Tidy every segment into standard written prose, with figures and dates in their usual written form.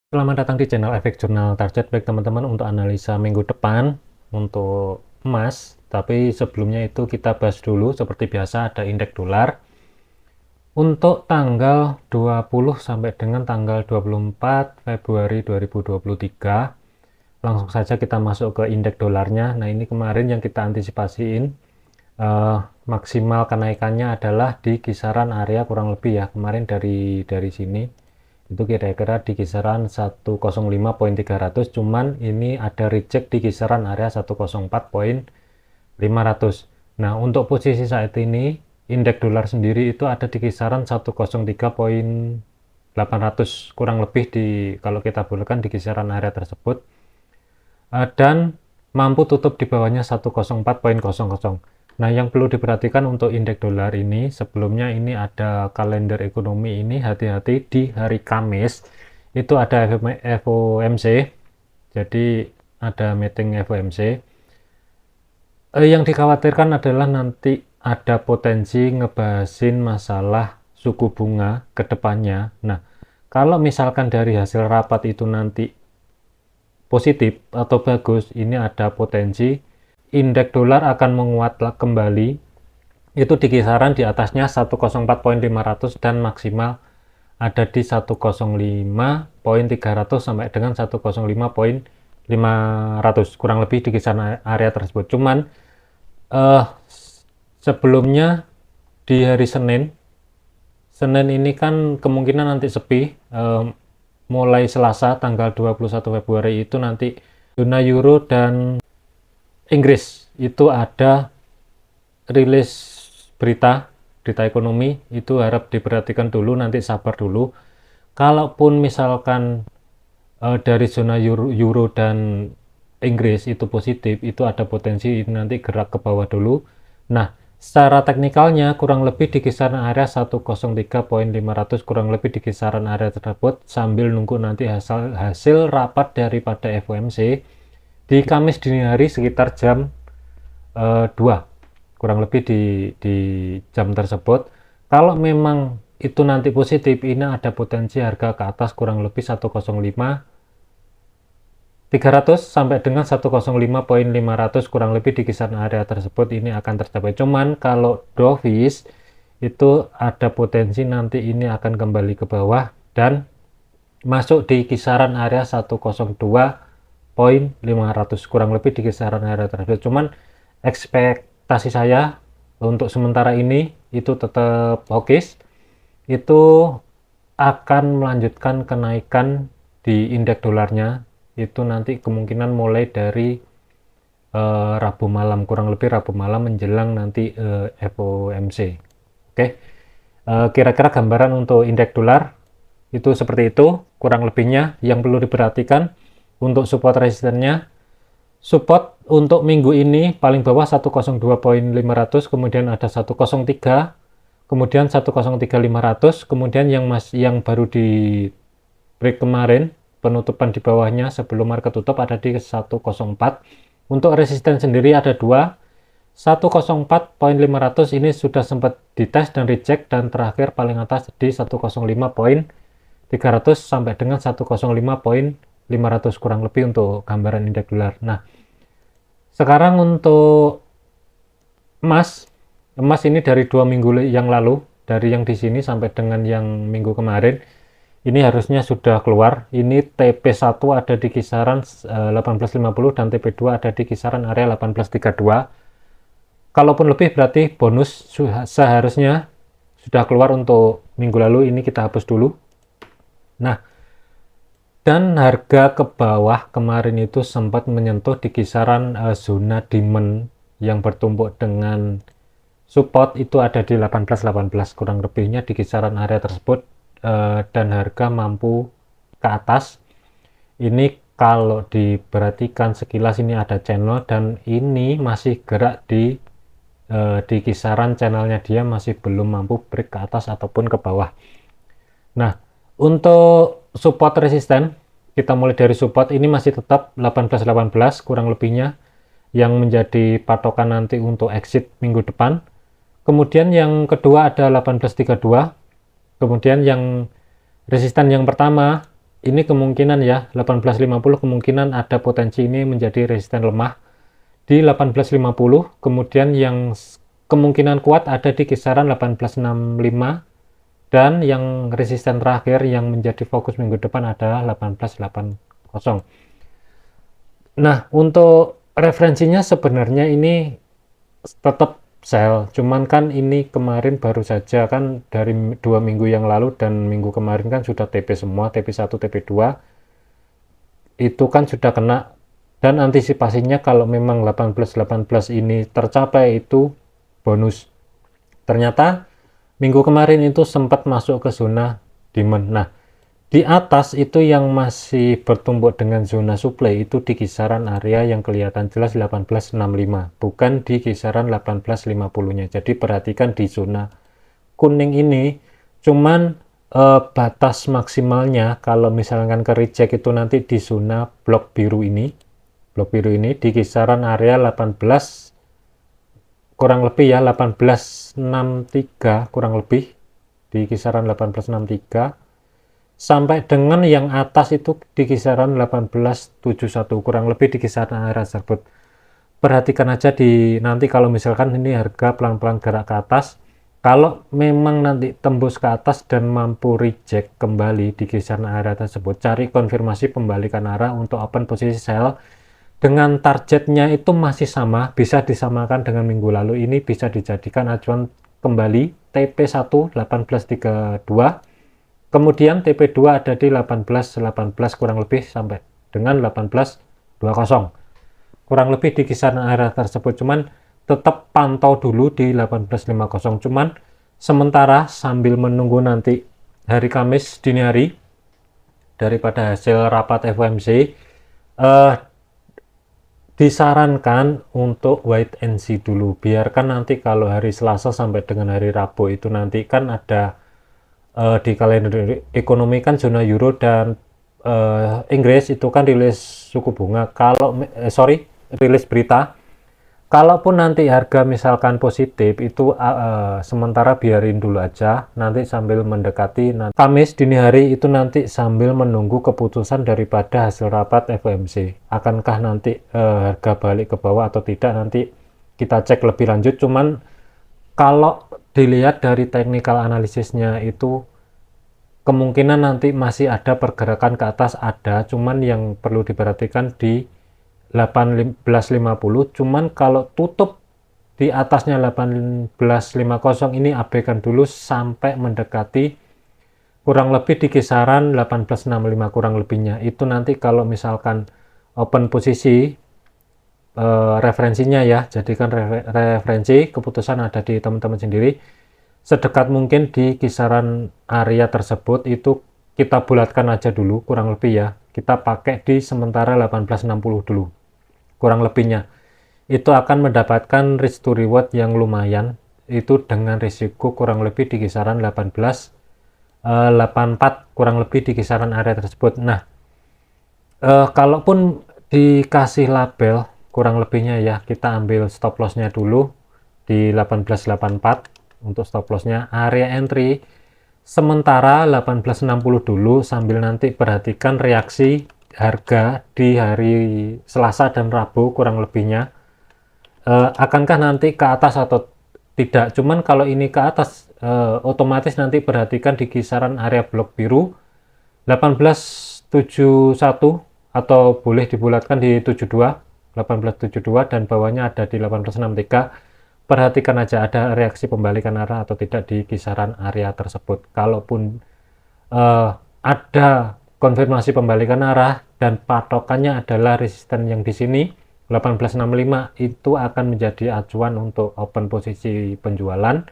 Selamat datang di channel Efek Jurnal Target. Baik teman-teman, untuk analisa minggu depan untuk emas, tapi sebelumnya itu kita bahas dulu seperti biasa ada indeks dolar untuk tanggal 20 sampai dengan tanggal 24 Februari 2023. Langsung saja kita masuk ke indeks dolarnya. Nah, ini kemarin yang kita antisipasiin maksimal kenaikannya adalah di kisaran area kurang lebih ya, kemarin dari sini itu kira-kira di kisaran 105.300, cuman ini ada reject di kisaran area 104.500. Nah, untuk posisi saat ini indeks dolar sendiri itu ada di kisaran 103.800 kurang lebih, kalau kita bulatkan di kisaran area tersebut, dan mampu tutup di bawahnya 104.00. Nah, yang perlu diperhatikan untuk indeks dolar ini, sebelumnya ini ada kalender ekonomi ini, hati-hati di hari Kamis itu ada FOMC, jadi ada meeting FOMC. Yang dikhawatirkan adalah nanti ada potensi ngebahasin masalah suku bunga ke depannya. Nah, kalau misalkan dari hasil rapat itu nanti positif atau bagus, ini ada potensi indeks dolar akan menguat kembali itu di kisaran di atasnya 104.500 dan maksimal ada di 105.300 sampai dengan 105.500 kurang lebih di kisaran area tersebut. Cuman sebelumnya di hari Senin ini kan kemungkinan nanti sepi, mulai Selasa tanggal 21 Februari itu nanti zona euro dan Inggris itu ada rilis berita ekonomi, itu harap diperhatikan dulu, nanti sabar dulu. Kalaupun misalkan dari zona euro dan Inggris itu positif, itu ada potensi nanti gerak ke bawah dulu. Nah, secara teknikalnya kurang lebih di kisaran area 103.500, kurang lebih di kisaran area tersebut, sambil nunggu nanti hasil rapat daripada FOMC di Kamis dini hari sekitar jam 2 kurang lebih di jam tersebut. Kalau memang itu nanti positif, ini ada potensi harga ke atas kurang lebih 105.300 sampai dengan 105.500 kurang lebih di kisaran area tersebut ini akan tercapai. Cuman kalau dovish itu ada potensi nanti ini akan kembali ke bawah dan masuk di kisaran area 102.500 kurang lebih di kisaran area tersebut. Cuman ekspektasi saya untuk sementara ini itu tetap hawkish, itu akan melanjutkan kenaikan di indeks dolarnya itu nanti kemungkinan mulai dari Rabu malam, kurang lebih Rabu malam menjelang nanti FOMC. Oke. Kira-kira gambaran untuk indeks dolar itu seperti itu kurang lebihnya. Yang perlu diperhatikan untuk support resistennya, support untuk minggu ini paling bawah 102.500, kemudian ada 103, kemudian 103.500, kemudian yang baru di break kemarin penutupan di bawahnya sebelum market tutup ada di 104. Untuk resisten sendiri ada dua, 104.500 ini sudah sempat dites dan reject, dan terakhir paling atas di 105.300 sampai dengan 105.500 kurang lebih untuk gambaran indeks dolar. Nah, sekarang untuk emas ini dari 2 minggu yang lalu, dari yang di sini sampai dengan yang minggu kemarin, ini harusnya sudah keluar. Ini TP1 ada di kisaran 1850 dan TP2 ada di kisaran area 1832. Kalaupun lebih berarti bonus seharusnya sudah keluar untuk minggu lalu, ini kita hapus dulu. Nah, dan harga ke bawah kemarin itu sempat menyentuh di kisaran zona demand yang bertumpuk dengan support itu ada di 1818 kurang lebihnya di kisaran area tersebut, dan harga mampu ke atas. Ini kalau diperhatikan sekilas ini ada channel dan ini masih gerak di kisaran channelnya, dia masih belum mampu break ke atas ataupun ke bawah. Nah, untuk support resisten kita mulai dari support ini masih tetap 1818 kurang lebihnya yang menjadi patokan nanti untuk exit minggu depan. Kemudian yang kedua ada 1832, kemudian yang resisten yang pertama ini kemungkinan ya 1850 kemungkinan ada potensi ini menjadi resisten lemah di 1850, kemudian yang kemungkinan kuat ada di kisaran 1865, dan yang resisten terakhir yang menjadi fokus minggu depan adalah 1880. Nah, untuk referensinya sebenarnya ini tetap sell, cuman kan ini kemarin baru saja kan dari 2 minggu yang lalu dan minggu kemarin kan sudah TP semua, TP1, TP2 itu kan sudah kena, dan antisipasinya kalau memang 1818 ini tercapai itu bonus. Ternyata minggu kemarin itu sempat masuk ke zona demand. Nah, di atas itu yang masih bertumbuk dengan zona supply itu di kisaran area yang kelihatan jelas 1865, bukan di kisaran 1850-nya. Jadi perhatikan di zona kuning ini, cuman batas maksimalnya kalau misalkan ke reject itu nanti di zona blok biru ini. Blok biru ini di kisaran area 18 kurang lebih ya 1863 kurang lebih di kisaran 1863 sampai dengan yang atas itu di kisaran 1871 kurang lebih di kisaran area tersebut. Perhatikan aja di nanti kalau misalkan ini harga pelan-pelan gerak ke atas, kalau memang nanti tembus ke atas dan mampu reject kembali di kisaran area tersebut, cari konfirmasi pembalikan arah untuk open posisi sell dengan targetnya itu masih sama, bisa disamakan dengan minggu lalu. Ini bisa dijadikan acuan kembali TP1 1832, kemudian TP2 ada di 1818 kurang lebih sampai dengan 1820 kurang lebih di kisaran area tersebut. Cuman tetap pantau dulu di 1850. Cuman sementara sambil menunggu nanti hari Kamis dini hari daripada hasil rapat FOMC, disarankan untuk wait and see dulu. Biarkan nanti kalau hari Selasa sampai dengan hari Rabu itu nanti kan ada di kalender ekonomi kan zona Euro dan Inggris itu kan rilis suku bunga. Kalau rilis berita. Kalaupun nanti harga misalkan positif itu sementara biarin dulu aja, nanti sambil mendekati Kamis dini hari itu nanti sambil menunggu keputusan daripada hasil rapat FOMC. Akankah nanti harga balik ke bawah atau tidak, nanti kita cek lebih lanjut. Cuman kalau dilihat dari technical analisisnya itu kemungkinan nanti masih ada pergerakan ke atas, ada, cuman yang perlu diperhatikan di 1850. Cuman kalau tutup di atasnya 1850 ini abaikan dulu sampai mendekati kurang lebih di kisaran 1865 kurang lebihnya. Itu nanti kalau misalkan open posisi referensinya ya, jadikan referensi, keputusan ada di teman-teman sendiri. Sedekat mungkin di kisaran area tersebut itu kita bulatkan aja dulu kurang lebih ya. Kita pakai di sementara 1860 dulu. Kurang lebihnya itu akan mendapatkan risk to reward yang lumayan, itu dengan risiko kurang lebih di kisaran 1884 kurang lebih di kisaran area tersebut. Nah, kalaupun dikasih label kurang lebihnya ya, kita ambil stop lossnya dulu di 1884 untuk stop lossnya. Area entry sementara 1860 dulu, sambil nanti perhatikan reaksi harga di hari Selasa dan Rabu kurang lebihnya, akankah nanti ke atas atau tidak. Cuman kalau ini ke atas otomatis nanti perhatikan di kisaran area blok biru 1871 atau boleh dibulatkan di 72 1872 dan bawahnya ada di 1863. Perhatikan aja ada reaksi pembalikan arah atau tidak di kisaran area tersebut. Kalaupun ada konfirmasi pembalikan arah dan patokannya adalah resisten yang di sini 1865, itu akan menjadi acuan untuk open posisi penjualan.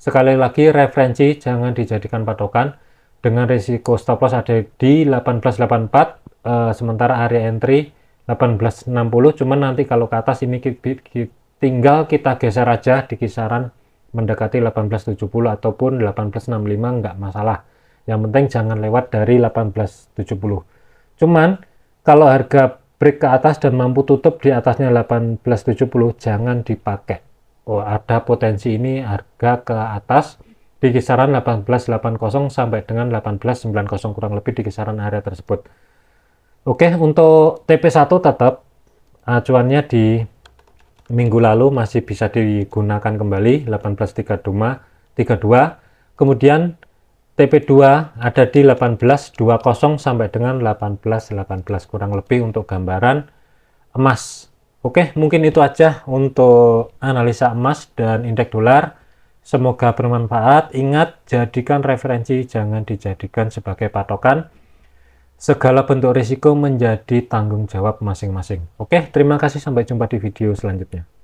Sekali lagi referensi jangan dijadikan patokan, dengan risiko stop loss ada di 1884, sementara area entry 1860. Cuman nanti kalau ke atas ini tinggal kita geser aja di kisaran mendekati 1870 ataupun 1865, nggak masalah. Yang penting jangan lewat dari 1870. Cuman kalau harga break ke atas dan mampu tutup di atasnya 1870, jangan dipakai. Oh, ada potensi ini harga ke atas di kisaran 18.80 sampai dengan 18.90 kurang lebih di kisaran area tersebut. Oke, untuk TP1 tetap acuannya di minggu lalu masih bisa digunakan kembali 18.32. Kemudian TP2 ada di 18.20 sampai dengan 18.18 kurang lebih untuk gambaran emas. Oke, mungkin itu aja untuk analisa emas dan indeks dolar. Semoga bermanfaat. Ingat, jadikan referensi, jangan dijadikan sebagai patokan. Segala bentuk risiko menjadi tanggung jawab masing-masing. Oke, terima kasih. Sampai jumpa di video selanjutnya.